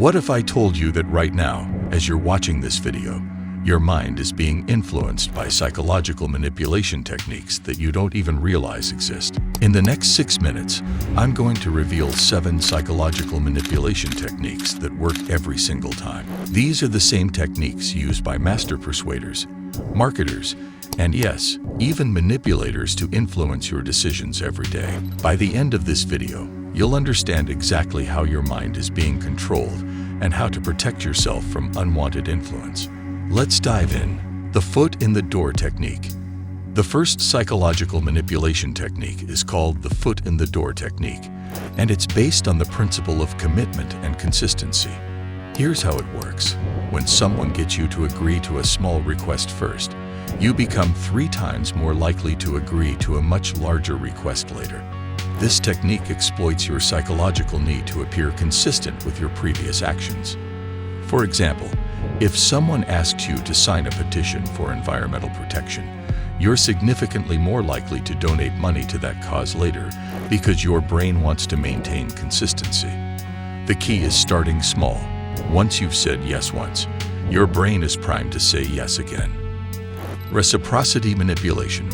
What if I told you that right now, as you're watching this video, your mind is being influenced by psychological manipulation techniques that you don't even realize exist? In the next 6 minutes, I'm going to reveal 7 psychological manipulation techniques that work every single time. These are the same techniques used by master persuaders, marketers, and yes, even manipulators to influence your decisions every day. By the end of this video, you'll understand exactly how your mind is being controlled and how to protect yourself from unwanted influence. Let's dive in. The foot in the door technique. The first psychological manipulation technique is called the foot in the door technique, and it's based on the principle of commitment and consistency. Here's how it works. When someone gets you to agree to a small request first, you become 3 times more likely to agree to a much larger request later. This technique exploits your psychological need to appear consistent with your previous actions. For example, if someone asks you to sign a petition for environmental protection, you're significantly more likely to donate money to that cause later because your brain wants to maintain consistency. The key is starting small. Once you've said yes once, your brain is primed to say yes again. Reciprocity manipulation.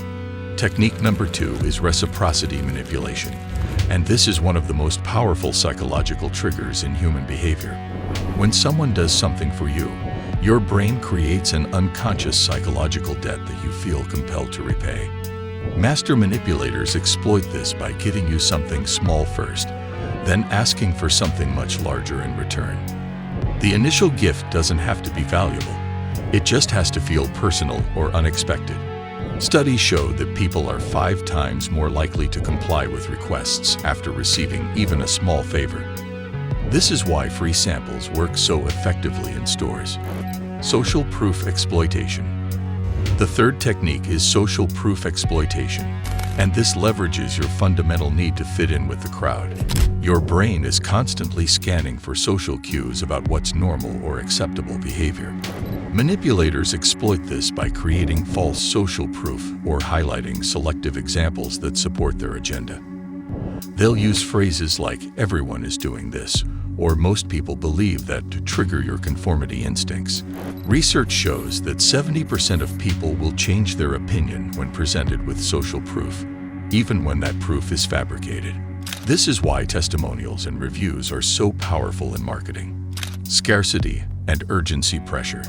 Technique number 2 is reciprocity manipulation, and this is one of the most powerful psychological triggers in human behavior. When someone does something for you, your brain creates an unconscious psychological debt that you feel compelled to repay. Master manipulators exploit this by giving you something small first, then asking for something much larger in return. The initial gift doesn't have to be valuable. It just has to feel personal or unexpected. Studies show that people are 5 times more likely to comply with requests after receiving even a small favor. This is why free samples work so effectively in stores. Social proof exploitation. The third technique is social proof exploitation, and this leverages your fundamental need to fit in with the crowd. Your brain is constantly scanning for social cues about what's normal or acceptable behavior. Manipulators exploit this by creating false social proof or highlighting selective examples that support their agenda. They'll use phrases like "everyone is doing this" or "most people believe that" to trigger your conformity instincts. Research shows that 70% of people will change their opinion when presented with social proof, even when that proof is fabricated. This is why testimonials and reviews are so powerful in marketing. Scarcity and urgency pressure.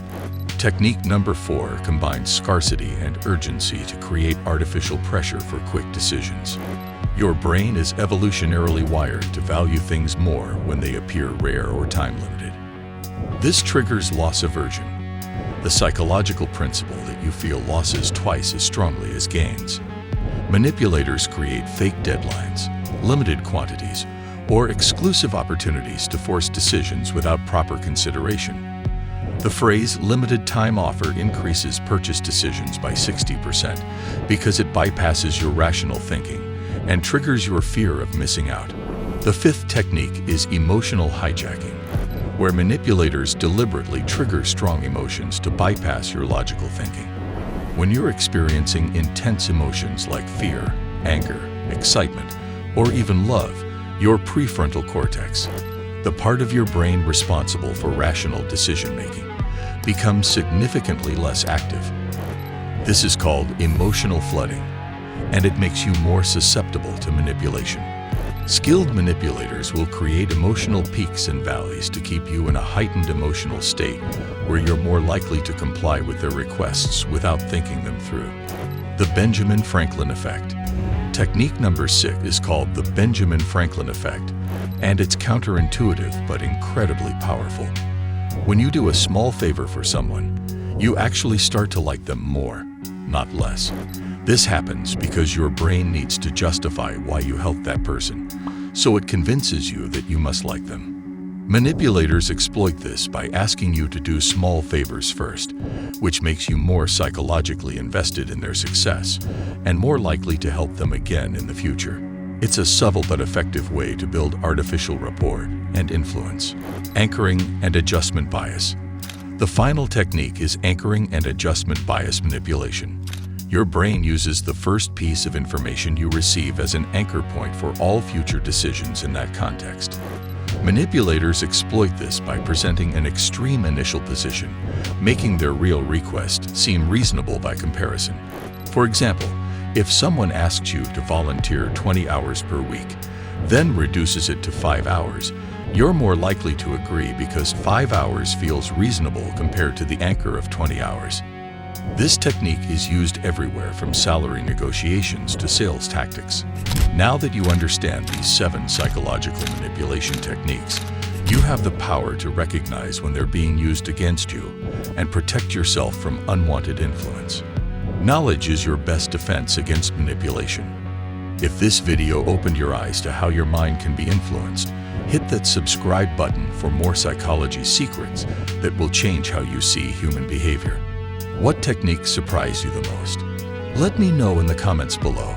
Technique number 4 combines scarcity and urgency to create artificial pressure for quick decisions. Your brain is evolutionarily wired to value things more when they appear rare or time-limited. This triggers loss aversion, the psychological principle that you feel losses twice as strongly as gains. Manipulators create fake deadlines, limited quantities, or exclusive opportunities to force decisions without proper consideration. The phrase "limited time offer" increases purchase decisions by 60% because it bypasses your rational thinking and triggers your fear of missing out. The 5th technique is emotional hijacking, where manipulators deliberately trigger strong emotions to bypass your logical thinking. When you're experiencing intense emotions like fear, anger, excitement, or even love, your prefrontal cortex, the part of your brain responsible for rational decision-making, becomes significantly less active. This is called emotional flooding, and it makes you more susceptible to manipulation. Skilled manipulators will create emotional peaks and valleys to keep you in a heightened emotional state where you're more likely to comply with their requests without thinking them through. The Benjamin Franklin effect. Technique number 6 is called the Benjamin Franklin effect, and it's counterintuitive but incredibly powerful. When you do a small favor for someone, you actually start to like them more, not less. This happens because your brain needs to justify why you helped that person, so it convinces you that you must like them. Manipulators exploit this by asking you to do small favors first, which makes you more psychologically invested in their success and more likely to help them again in the future. It's a subtle but effective way to build artificial rapport and influence. Anchoring and adjustment bias. The final technique is anchoring and adjustment bias manipulation. Your brain uses the first piece of information you receive as an anchor point for all future decisions in that context. Manipulators exploit this by presenting an extreme initial position, making their real request seem reasonable by comparison. For example, if someone asks you to volunteer 20 hours per week, then reduces it to 5 hours, you're more likely to agree because 5 hours feels reasonable compared to the anchor of 20 hours. This technique is used everywhere from salary negotiations to sales tactics. Now that you understand these 7 psychological manipulation techniques, you have the power to recognize when they're being used against you and protect yourself from unwanted influence. Knowledge is your best defense against manipulation. If this video opened your eyes to how your mind can be influenced, hit that subscribe button for more psychology secrets that will change how you see human behavior. What techniques surprised you the most? Let me know in the comments below.